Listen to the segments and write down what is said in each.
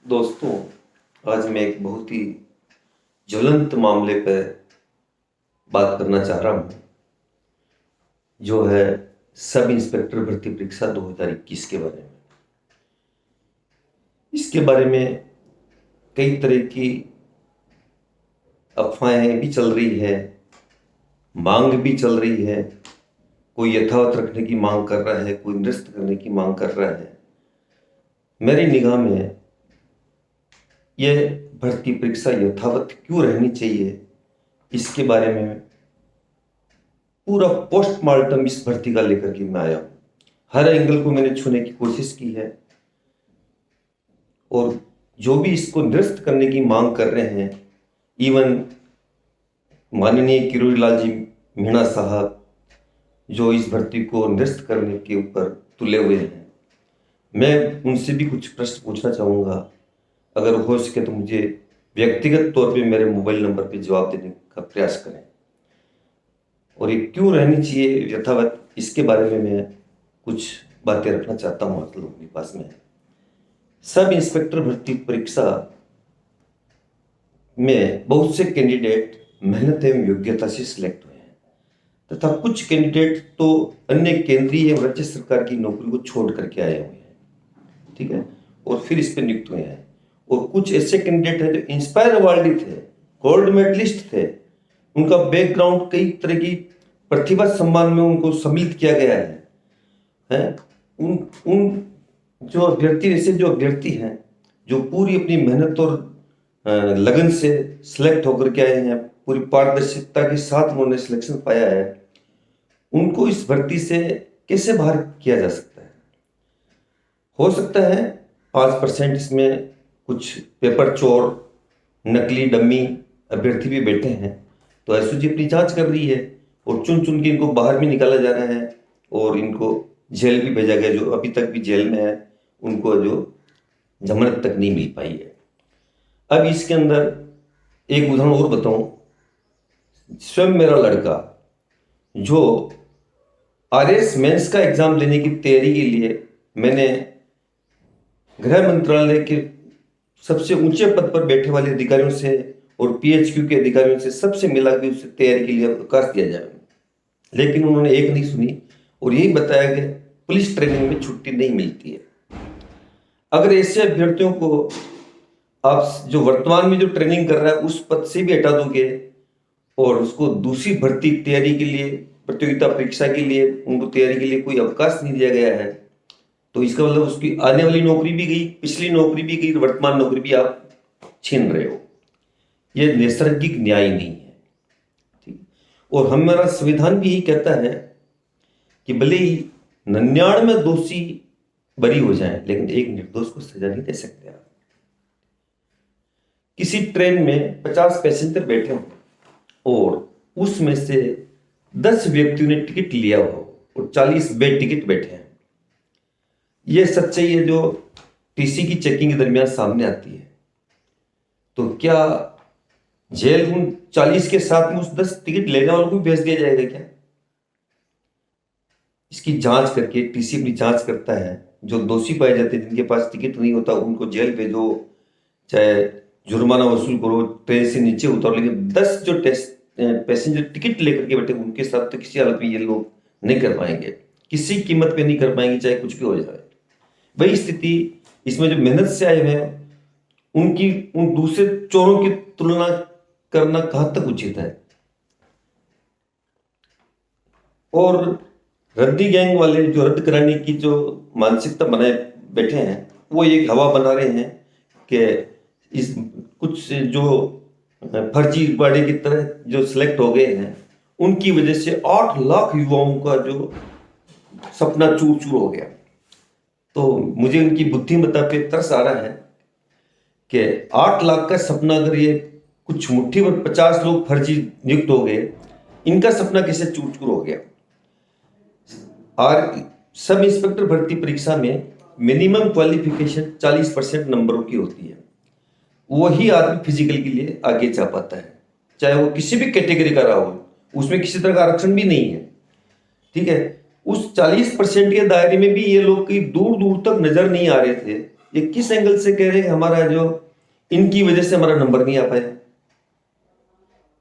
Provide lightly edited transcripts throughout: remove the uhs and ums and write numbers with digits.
दोस्तों, आज मैं एक बहुत ही ज्वलंत मामले पर बात करना चाह रहा हूँ, जो है सब इंस्पेक्टर भर्ती परीक्षा 2021 के बारे में। इसके बारे में कई तरह की अफवाहें भी चल रही है, मांग भी चल रही है। कोई यथावत रखने की मांग कर रहा है, कोई निरस्त करने की मांग कर रहा है। मेरी निगाह में यह भर्ती परीक्षा यथावत क्यों रहनी चाहिए, इसके बारे में पूरा पोस्टमार्टम इस भर्ती का लेकर के मैं आया हूं। हर एंगल को मैंने छूने की कोशिश की है और जो भी इसको निरस्त करने की मांग कर रहे हैं, इवन माननीय किरोड़ीलाल जी मीणा साहब जो इस भर्ती को निरस्त करने के ऊपर तुले हुए हैं, मैं उनसे भी कुछ प्रश्न पूछना चाहूँगा। अगर हो सके तो मुझे व्यक्तिगत तौर पे मेरे मोबाइल नंबर पे जवाब देने का प्रयास करें। और ये क्यों रहनी चाहिए यथावत, इसके बारे में मैं कुछ बातें रखना चाहता हूँ आप लोगों के पास में। सब इंस्पेक्टर भर्ती परीक्षा में बहुत से कैंडिडेट मेहनत एवं योग्यता से सिलेक्ट हुए हैं तथा कुछ कैंडिडेट तो अन्य केंद्रीय एवं राज्य सरकार की नौकरी को छोड़ करके आए हुए हैं, ठीक है, और फिर इस पर नियुक्त हुए हैं। और कुछ ऐसे कैंडिडेट हैं जो इंस्पायर अवार्डी थे, गोल्ड मेडलिस्ट थे, उनका बैकग्राउंड कई तरह की प्रतिभा सम्मान में उनको सम्मिलित किया गया है। उन उन जो अभ्यर्थी, ऐसे जो अभ्यर्थी हैं जो पूरी अपनी मेहनत और लगन से सिलेक्ट होकर के आए हैं, पूरी पारदर्शिता के साथ उन्होंने सिलेक्शन पाया है, उनको इस भर्ती से कैसे बाहर किया जा सकता है? हो सकता है 5% इसमें कुछ पेपर चोर, नकली डम्मी अभ्यर्थी भी बैठे हैं, तो एसओजी अपनी जांच कर रही है और चुन चुन के इनको बाहर भी निकाला जा रहा है और इनको जेल भी भेजा गया। जो अभी तक भी जेल में है, उनको जो जमानत तक नहीं मिल पाई है। अब इसके अंदर एक उदाहरण और बताऊं, स्वयं मेरा लड़का जो आरएस मेंस का एग्जाम लेने की तैयारी के लिए मैंने गृह मंत्रालय के सबसे ऊंचे पद पर बैठे वाले अधिकारियों से और पीएचक्यू के अधिकारियों से सबसे मिला कि उससे तैयारी के लिए अवकाश दिया जाए, लेकिन उन्होंने एक नहीं सुनी और यही बताया कि पुलिस ट्रेनिंग में छुट्टी नहीं मिलती है। अगर ऐसे अभ्यर्थियों को आप जो वर्तमान में जो ट्रेनिंग कर रहा है उस पद से भी हटा दोगे और उसको दूसरी भर्ती तैयारी के लिए, प्रतियोगिता परीक्षा के लिए, उनको तैयारी के लिए कोई अवकाश नहीं दिया गया है, तो इसका मतलब उसकी आने वाली नौकरी भी गई, पिछली नौकरी भी गई, वर्तमान नौकरी भी आप छीन रहे हो। यह नैसर्गिक न्याय नहीं है, ठीक। और हमारा संविधान भी यही कहता है कि भले ही 99 दोषी बरी हो जाए, लेकिन एक निर्दोष को सजा नहीं दे सकते आप। किसी ट्रेन में 50 पैसेंजर बैठे हों और उसमें से 10 व्यक्तियों ने टिकट लिया हो और 40 बेड टिकट बैठे हैं, यह सच्चाई है जो टीसी की चेकिंग के दरमियान सामने आती है। तो क्या जेल उन 40 के साथ में उस 10 टिकट लेने वालों को भी भेज दिया जाएगा क्या? इसकी जांच करके टीसी अपनी जांच करता है, जो दोषी पाए जाते हैं, जिनके पास टिकट नहीं होता उनको जेल भेजो, चाहे जुर्माना वसूल करो, ट्रेन से नीचे उतारो, लेकिन 10 जो पैसेंजर टिकट लेकर के बैठे उनके साथ तो किसी हालत में ये लोग नहीं कर पाएंगे, किसी कीमत पे नहीं कर पाएंगे, चाहे कुछ भी हो जाए। वही स्थिति इसमें जो मेहनत से आए हुए हैं उनकी उन दूसरे चोरों की तुलना करना कहां तक उचित है? और रद्दी गैंग वाले जो रद्द कराने की जो मानसिकता बनाए बैठे हैं, वो एक हवा बना रहे हैं कि इस कुछ जो फर्जी बाड़े की तरह जो सिलेक्ट हो गए हैं, उनकी वजह से 8 लाख युवाओं का जो सपना चूर चूर हो गया। तो मुझे उनकी बुद्धिमत्ता पे तरस आ रहा है कि 8 लाख का सपना, अगर ये कुछ मुट्ठी भर 50 लोग फर्जी नियुक्त हो गए, इनका सपना कैसे चूर चूर हो गया। और सब इंस्पेक्टर भर्ती परीक्षा में मिनिमम क्वालिफिकेशन 40% नंबरों की होती है। वही आदमी फिजिकल के लिए आगे जा पाता है, चाहे वो किसी भी कैटेगरी का रहा हो, उसमें किसी तरह का आरक्षण भी नहीं है, ठीक है। उस 40% के दायरे में भी ये लोग कहीं दूर दूर तक नजर नहीं आ रहे थे ये किस एंगल से कह रहे हैं कि हमारा जो इनकी वजह से हमारा नंबर नहीं आ पाया?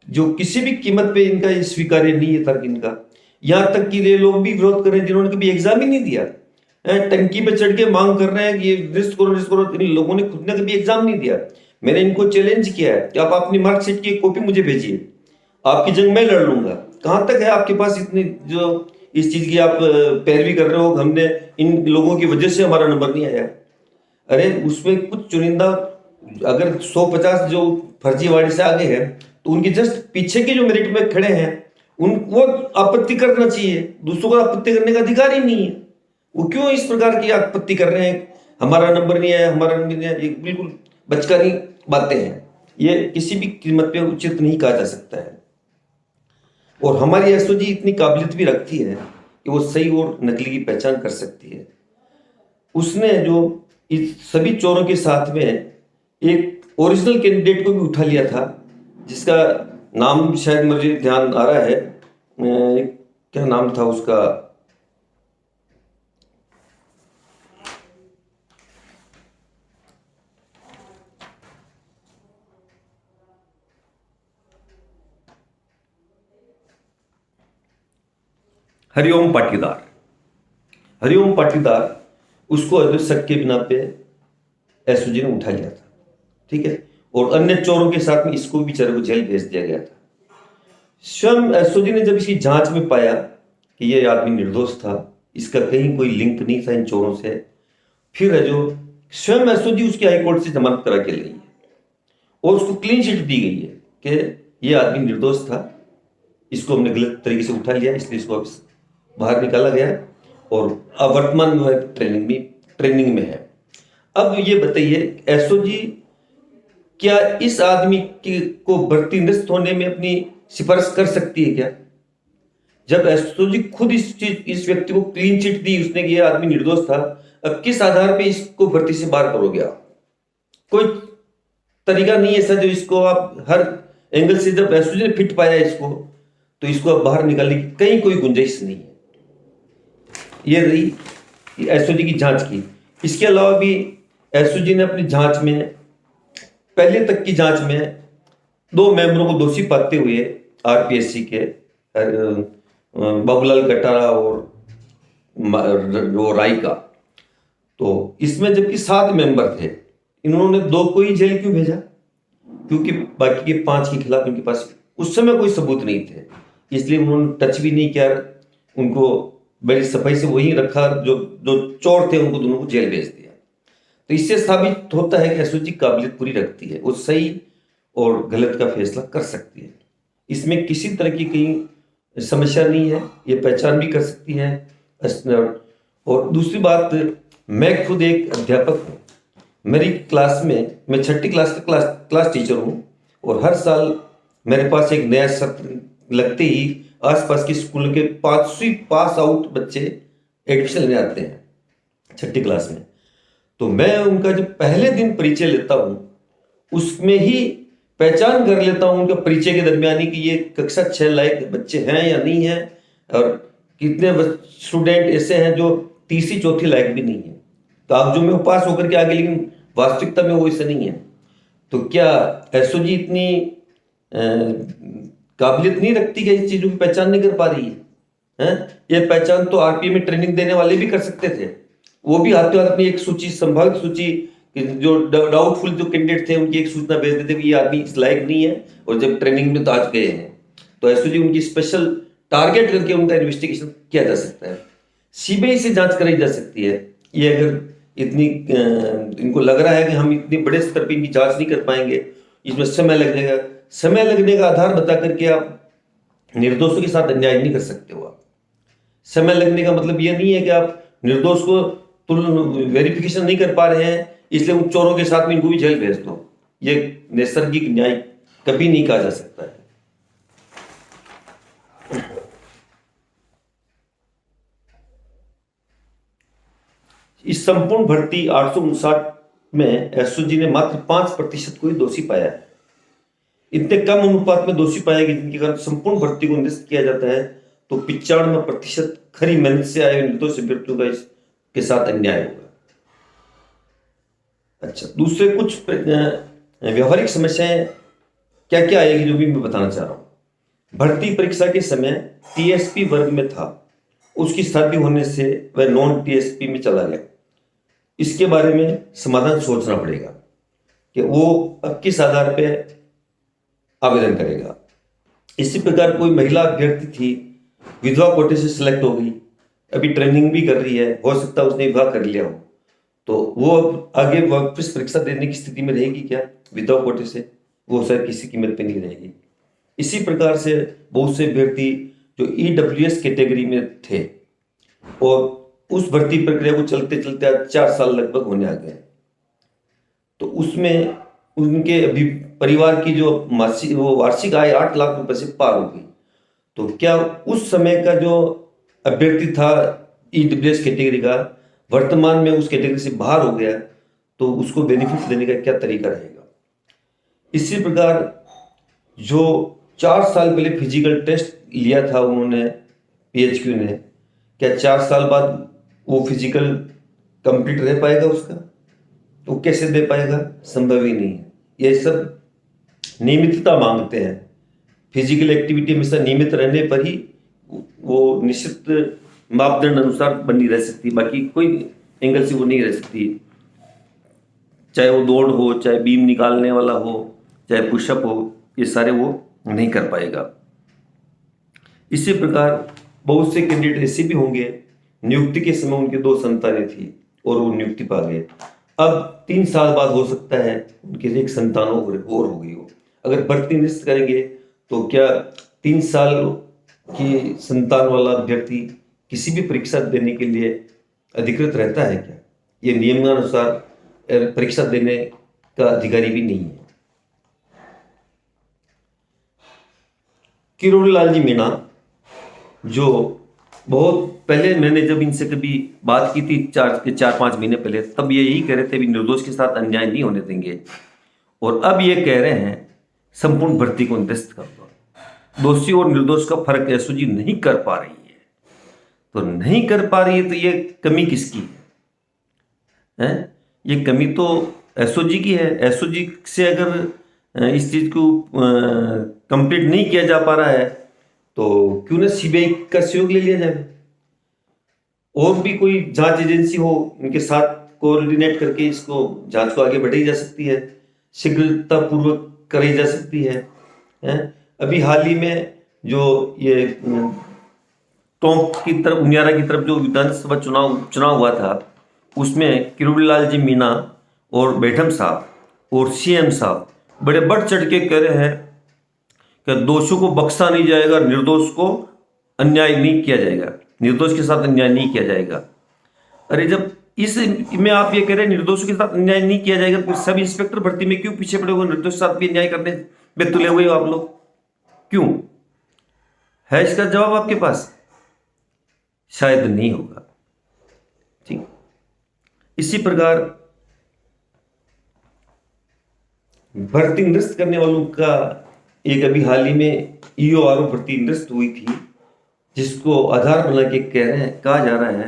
जो किसी भी कीमत पे इनका ये स्वीकार्य नहीं है तर्क इनका। यहां तक कि ये लोग भी विरोध कर रहे हैं जिन्होंने कभी एग्जाम ही नहीं दिया, टंकी पे चढ़ के मांग कर रहे हैं कि ये लिस्ट करो। इन लोगों ने खुद ने कभी एग्जाम नहीं दिया। मैंने इनको चैलेंज किया है कि आप अपनी मार्कशीट की कॉपी मुझे भेजिए, आपकी जंग मैं लड़ लूंगा। कहां तक है आपके पास इतनी जो इस चीज की आप पैरवी कर रहे हो, हमने इन लोगों की वजह से हमारा नंबर नहीं आया? अरे उसमें कुछ चुनिंदा, अगर 150 जो फर्जीवाड़े से आगे है तो उनके जस्ट पीछे के जो मेरिट में खड़े हैं उनको आपत्ति करना चाहिए। दूसरों को आपत्ति करने का अधिकार ही नहीं है। वो क्यों इस प्रकार की आपत्ति कर रहे हैं, हमारा नंबर नहीं आया, हमारा नंबर नहीं आया? ये बिल्कुल बचकानी बातें हैं। ये किसी भी कीमत पे उचित नहीं कहा जा सकता है। और हमारी एसओजी इतनी काबिलियत भी रखती है कि वो सही और नकली की पहचान कर सकती है। उसने जो इस सभी चोरों के साथ में एक ओरिजिनल कैंडिडेट को भी उठा लिया था, जिसका नाम शायद मुझे ध्यान आ रहा है, क्या नाम था उसका, हरिओम पाटीदार। हरिओम पाटीदार, उसको शक के बिना पे एसओजी ने उठा लिया था, ठीक है। और अन्य चोरों के साथ में इसको भी बेचारे को जेल भेज दिया गया था। स्वयं एसओजी ने जब इसकी जांच में पाया कि ये आदमी निर्दोष था, इसका कहीं कोई लिंक नहीं था इन चोरों से, फिर है जो स्वयं एसओजी उसकी हाईकोर्ट से जमानत करा के ली है और उसको क्लीन चिट दी गई है कि ये आदमी निर्दोष था, इसको हमने गलत तरीके से उठा लिया, इसलिए इसको बाहर निकाला गया और अब वर्तमान में ट्रेनिंग में है। अब ये बताइए, एसओजी क्या इस आदमी को भर्ती निरस्त होने में अपनी सिफारिश कर सकती है क्या? जब एसओजी खुद इस व्यक्ति को क्लीन चिट दी उसने कि यह आदमी निर्दोष था, अब किस आधार पे इसको भर्ती से बाहर करोगे आप? कोई तरीका नहीं है ऐसा जो इसको आप हर एंगल से, जब एसओजी ने फिट पाया इसको तो इसको अब बाहर निकालने की कहीं कोई गुंजाइश नहीं है। ये रही एसओजी की जांच की। इसके अलावा भी एसओजी ने अपनी जांच में, पहले तक की जांच में 2 मेंबरों को दोषी पाते हुए आरपीएससी के बाबूलाल कटारा और वो राय का, तो इसमें जबकि 7 मेंबर थे, इन्होंने 2 को ही जेल क्यों भेजा? क्योंकि बाकी के 5 के खिलाफ उनके पास उस समय कोई सबूत नहीं थे, इसलिए उन्होंने टच भी नहीं किया, उनको बड़ी सफाई से वही रखा, जो जो चोर थे उनको दोनों को जेल भेज दिया। तो इससे साबित होता है कि एसओजी काबिलियत पूरी रखती है, वो सही और गलत का फैसला कर सकती है। इसमें किसी तरह की कहीं समस्या नहीं है, ये पहचान भी कर सकती है। और दूसरी बात, मैं खुद एक अध्यापक हूँ, मेरी क्लास में, मैं 6ठी क्लास का क्लास टीचर हूँ और हर साल मेरे पास एक नया सत्र लगते ही आसपास के स्कूल के 500 पास आउट बच्चे एडमिशन लेने आते हैं 6ठी क्लास में। तो मैं उनका जो पहले दिन परिचय लेता हूँ उसमें ही पहचान कर लेता हूँ उनका परिचय के दरमियान ही कि ये कक्षा 6 लायक बच्चे हैं या नहीं है, और कितने स्टूडेंट ऐसे हैं जो तीसरी चौथी लायक भी नहीं है। तो आप जो में पास होकर के आगे, लेकिन वास्तविकता में वो ऐसे नहीं है। तो क्या एसओजी इतनी काबिलियत नहीं रखती कि इस चीजों की पहचान नहीं कर पा रही है? ये पहचान तो आरपीए में ट्रेनिंग देने वाले भी कर सकते थे। वो भी आते हाथ अपनी एक सूची, संभावित सूची, जो डाउटफुल जो कैंडिडेट थे उनकी एक सूचना भेज देते कि ये आदमी इस लायक नहीं है, और जब ट्रेनिंग में तो आज गए हैं तो एसओजी उनकी स्पेशल टारगेट करके उनका इन्वेस्टिगेशन किया जा सकता है, सीबीआई से जांच कराई जा सकती है। ये अगर इतनी इनको लग रहा है कि हम इतने बड़े स्तर पर इनकी जांच नहीं कर पाएंगे, इसमें समय लग जाएगा, समय लगने का आधार बता करके आप निर्दोषों के साथ अन्याय नहीं कर सकते हो। आप समय लगने का मतलब ये नहीं है कि आप निर्दोष को वेरिफिकेशन नहीं कर पा रहे हैं इसलिए उन चोरों के साथ में इनको भी जेल भेज दो। ये नैसर्गिक न्याय कभी नहीं कहा जा सकता है। इस संपूर्ण भर्ती 859 में एसओजी ने मात्र 5% को ही दोषी पाया है। इतने कम अनुपात में दोषी पाया कि जिनके कारण संपूर्ण भर्ती को निरस्त किया जाता है, तो 95% खरी मेहनत से आए निर्दोष अभ्यर्थियों का इसके साथ अन्याय होगा। अच्छा, दूसरे कुछ व्यवहारिक समस्याएं क्या क्या आएगी जो भी मैं बताना चाह रहा हूँ। भर्ती परीक्षा के समय टीएसपी वर्ग में था, उसकी शादी होने से वह नॉन टीएसपी में चला गया। इसके बारे में समाधान सोचना पड़ेगा कि वो अब किस आधार पे आवेदन करेगा। इसी प्रकार कोई महिला अभ्यर्थी थी, विधवा कोटे से सिलेक्ट हो गई, अभी ट्रेनिंग भी कर रही है, हो सकता है उसने विवाह कर लिया हो, तो वो अब आगे वापस परीक्षा देने की स्थिति में रहेगी क्या विधवा कोटे से? वो शायद किसी कीमत पे नहीं रहेगी। इसी प्रकार से बहुत से अभ्यर्थी जो ईडब्ल्यूएस कैटेगरी में थे और उस भर्ती प्रक्रिया को चलते चलते आज 4 साल लगभग होने आ गए, तो उसमें उनके अभी परिवार की जो मासिक वो वार्षिक आय 8 लाख रुपए से पार हो गई। तो क्या उस समय का जो अभ्यर्थी था ईडब्ल्यूएस कैटेगरी का, वर्तमान में उस कैटेगरी से बाहर हो गया, तो उसको बेनिफिट देने का क्या तरीका रहेगा? इसी प्रकार जो 4 साल पहले फिजिकल टेस्ट लिया था उन्होंने पीएचक्यू ने, क्या 4 साल बाद वो फिजिकल कंप्लीट रह पाएगा उसका? वो कैसे दे पाएगा? संभव ही नहीं है। ये सब नियमितता मांगते हैं। फिजिकल एक्टिविटी हमेशा नियमित रहने पर ही वो निश्चित मापदंड अनुसार बनी रह सकती है, बाकी कोई एंगल से वो नहीं रह सकती। चाहे वो दौड़ हो, चाहे बीम निकालने वाला हो, चाहे पुशअप हो, ये सारे वो नहीं कर पाएगा। इसी प्रकार बहुत से कैंडिडेट ऐसे भी होंगे, नियुक्ति के समय उनके 2 संतानें थी और वो नियुक्ति पा गए, अब 3 साल बाद हो सकता है उनके एक संतान और हो गई हो। अगर भर्ती निरस्त करेंगे तो क्या 3 साल की संतान वाला अभ्यर्थी किसी भी परीक्षा देने के लिए अधिकृत रहता है क्या? ये नियमानुसार परीक्षा देने का अधिकारी भी नहीं है। किरोड़ी लाल जी मीणा, जो बहुत पहले मैंने जब इनसे कभी बात की थी 4-5 महीने पहले, तब ये यही कह रहे थे भी निर्दोष के साथ अन्याय नहीं होने देंगे, और अब ये कह रहे हैं संपूर्ण भर्ती को निरस्त कर दो। दोषी और निर्दोष का फर्क एसओजी नहीं कर पा रही है, तो नहीं कर पा रही है तो ये कमी किसकी है? ये कमी तो एसओजी की है। एसओजी से अगर इस चीज को कंप्लीट नहीं किया जा पा रहा है तो क्यों ना सीबीआई का सहयोग ले लिया जाए, और भी कोई जांच एजेंसी हो इनके साथ कोऑर्डिनेट करके इसको जांच को आगे बढ़ाई जा सकती है, शीघ्रता पूर्वक कराई जा सकती है। अभी हाल ही में जो ये टोंक की तरफ, उनियारा की तरफ जो विधानसभा चुनाव हुआ था, उसमें किरोड़ी लाल जी मीणा और बेठम साहब और सीएम साहब बड़े बढ़ चढ़ के कह रहे हैं कि दोषियों को बख्शा नहीं जाएगा, निर्दोष को अन्याय नहीं किया जाएगा, निर्दोष के साथ अन्याय नहीं किया जाएगा। अरे जब इस में आप ये कह रहे हैं निर्दोषों के साथ अन्याय नहीं किया जाएगा, फिर सब इंस्पेक्टर भर्ती में क्यों पीछे पड़े हुए? निर्दोष के साथ भी अन्याय करने में तुले हुए हो आप लोग, क्यों है? इसका जवाब आपके पास शायद नहीं होगा। ठीक, इसी प्रकार भर्ती निरस्त करने वालों का एक अभी हाल ही में ईओआरओ भर्ती निरस्त हुई थी, जिसको आधार बना के कहा जा रहा है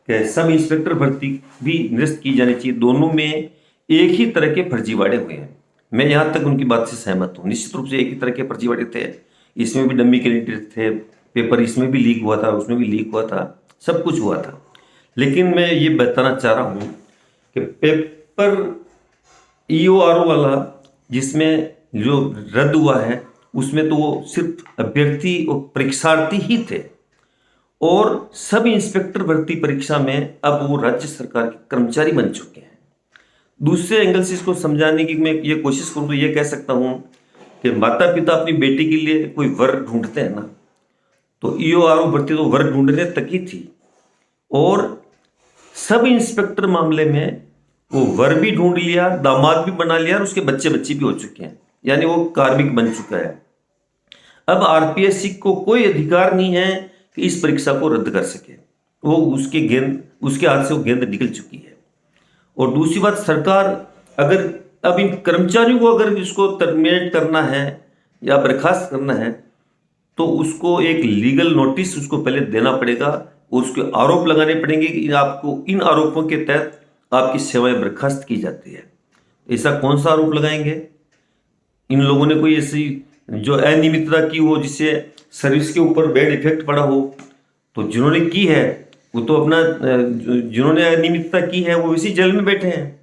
कि सब इंस्पेक्टर भर्ती भी निरस्त की जानी चाहिए। दोनों में एक ही तरह के फर्जीवाड़े हुए हैं। मैं यहाँ तक उनकी बात से सहमत हूँ। निश्चित रूप से एक ही तरह के फर्जीवाड़े थे, इसमें भी डम्मी कैंडिडेट थे, पेपर इसमें भी लीक हुआ था, उसमें भी लीक हुआ था, सब कुछ हुआ था। लेकिन मैं ये बताना चाह रहा हूँ कि पेपर ईओआरओ वाला जिसमें जो रद्द हुआ है, उसमें तो वो सिर्फ अभ्यर्थी और परीक्षार्थी ही थे, और सब इंस्पेक्टर भर्ती परीक्षा में अब वो राज्य सरकार के कर्मचारी बन चुके हैं। दूसरे एंगल से इसको समझाने की मैं ये कोशिश करूँ तो ये कह सकता हूँ कि माता पिता अपनी बेटी के लिए कोई वर ढूंढते हैं ना, तो ईओआरओ भर्ती तो वर ढूंढने तक ही थी, और सब इंस्पेक्टर मामले में वो वर भी ढूंढ लिया, दामाद भी बना लिया, और उसके बच्चे भी हो चुके हैं, यानी वो कार्मिक बन चुका है। अब आरपीएससी को कोई अधिकार नहीं है कि इस परीक्षा को रद्द कर सके, वो उसके हाथ से वो गेंद निकल चुकी है। और दूसरी बात, सरकार अगर अब इन कर्मचारियों को अगर इसको टर्मिनेट करना है या बर्खास्त करना है, तो उसको एक लीगल नोटिस उसको पहले देना पड़ेगा, और उसके आरोप लगाने पड़ेंगे कि आपको इन आरोपों के तहत आपकी सेवाएं बर्खास्त की जाती है। ऐसा कौन सा आरोप लगाएंगे? इन लोगों ने कोई ऐसी जो अनियमितता की हो जिससे सर्विस के ऊपर बैड इफेक्ट पड़ा हो, तो जिन्होंने की है वो तो अपना जिन्होंने अनियमितता की है वो इसी जेल में बैठे हैं,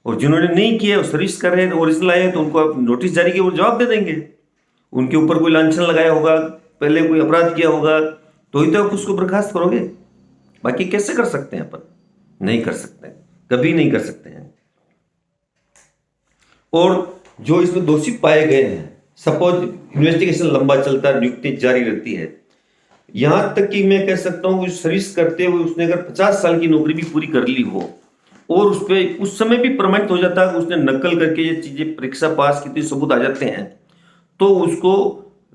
और जिन्होंने नहीं किया वो सर्विस कर रहे हैं, ओरिजिनल आए हैं, तो उनको आप नोटिस जारी किया, वो जवाब दे देंगे। उनके ऊपर कोई लांछन लगाया होगा, पहले कोई अपराध किया होगा, तो ही तो आप उसको बर्खास्त करोगे। बाकी कैसे कर सकते हैं अपन? नहीं कर सकते, कभी नहीं कर सकते हैं। और जो इसमें दोषी पाए गए हैं, सपोज इन्वेस्टिगेशन लंबा चलता है, नियुक्ति जारी रहती है, यहां तक कि मैं कह सकता हूं सर्विस करते हुए उसने अगर 50 साल की नौकरी भी पूरी कर ली हो और उस पर उस समय भी प्रमाणित हो जाता है कि उसने नकल करके ये चीजें परीक्षा पास की थी, सबूत आ जाते हैं, तो उसको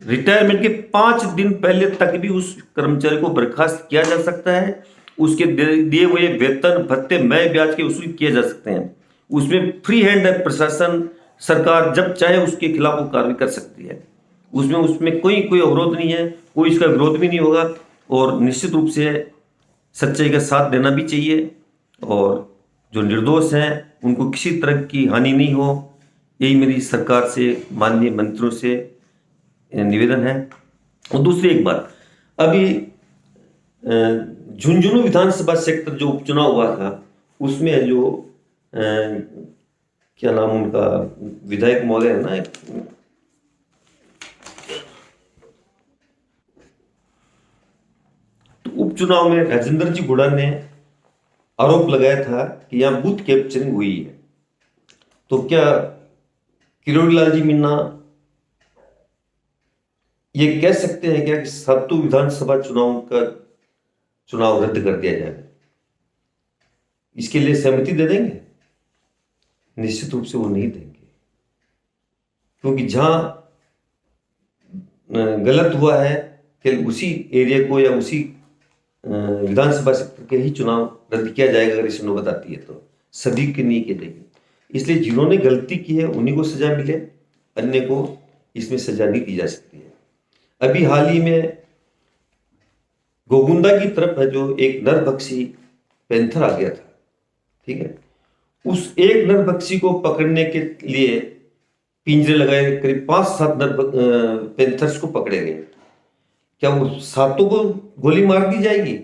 रिटायरमेंट के 5 दिन पहले तक भी उस कर्मचारी को बर्खास्त किया जा सकता है। उसके दिए हुए वेतन भत्ते मय ब्याज के वसूल किए जा सकते हैं। उसमें फ्री हैंड है प्रशासन, सरकार जब चाहे उसके खिलाफ वो कार्रवाई कर सकती है। उसमें उसमें कोई अवरोध नहीं है, कोई इसका विरोध भी नहीं होगा। और निश्चित रूप से सच्चाई का साथ देना भी चाहिए, और जो निर्दोष हैं उनको किसी तरह की हानि नहीं हो, यही मेरी सरकार से, माननीय मंत्रियों से निवेदन है। और दूसरी एक बात, अभी झुंझुनू विधानसभा क्षेत्र जो उपचुनाव हुआ था उसमें जो क्या नाम उनका विधायक महोदय है ना, तो उपचुनाव में राजेंद्र जी गुड़ा ने आरोप लगाया था कि यहाँ बूथ कैप्चरिंग हुई है। तो क्या किरोड़ी लाल जी मीणा ये कह सकते हैं क्या कि सातों विधानसभा चुनाव रद्द कर दिया जाए? इसके लिए सहमति दे देंगे? निश्चित रूप से वो नहीं देंगे, क्योंकि जहां गलत हुआ है कि उसी एरिया को या उसी विधानसभा क्षेत्र के ही चुनाव रद्द किया जाएगा। अगर इसमें नौबत आती है तो सभी की नहीं की जाएगी। इसलिए जिन्होंने गलती की है उन्हीं को सजा मिले, अन्य को इसमें सजा नहीं दी जा सकती है। अभी हाल ही में गोगुंदा की तरफ है जो एक नरभक्षी पैंथर आ गया था, ठीक है, उस एक नरभक्षी को पकड़ने के लिए पिंजरे लगाए, करीब 5-7 पैंथर्स को पकड़े गए। क्या वो सातों को गोली मार दी जाएगी?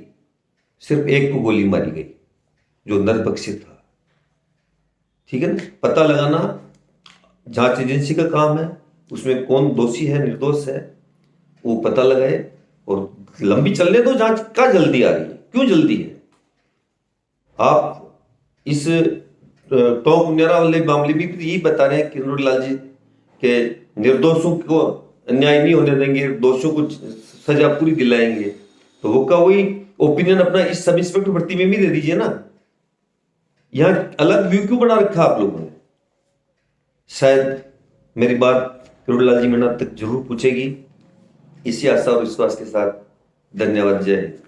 सिर्फ एक को गोली मारी गई जो नरभक्षी था, ठीक है ना। पता लगाना जांच एजेंसी का काम है, उसमें कौन दोषी है निर्दोष है वो पता लगाए, और लंबी चलने दो जांच। क्या जल्दी आ रही है? क्यों जल्दी है? आप इस टोंक उन्नाव वाले मामले भी यही बता रहे हैं किरोड़ी लाल जी के निर्दोषों को अन्याय नहीं होने देंगे, दोषों को सजा पूरी दिलाएंगे। तो वो का वही ओपिनियन अपना इस सब इंस्पेक्टर भर्ती में भी दे दीजिए ना। यहां अलग व्यू क्यों बना रखा आप लोगों ने? शायद मेरी बात किरोड़ी लाल जी मीणा तक जरूर पूछेगी। इसी आशा और विश्वास के साथ धन्यवाद। जय हिंद।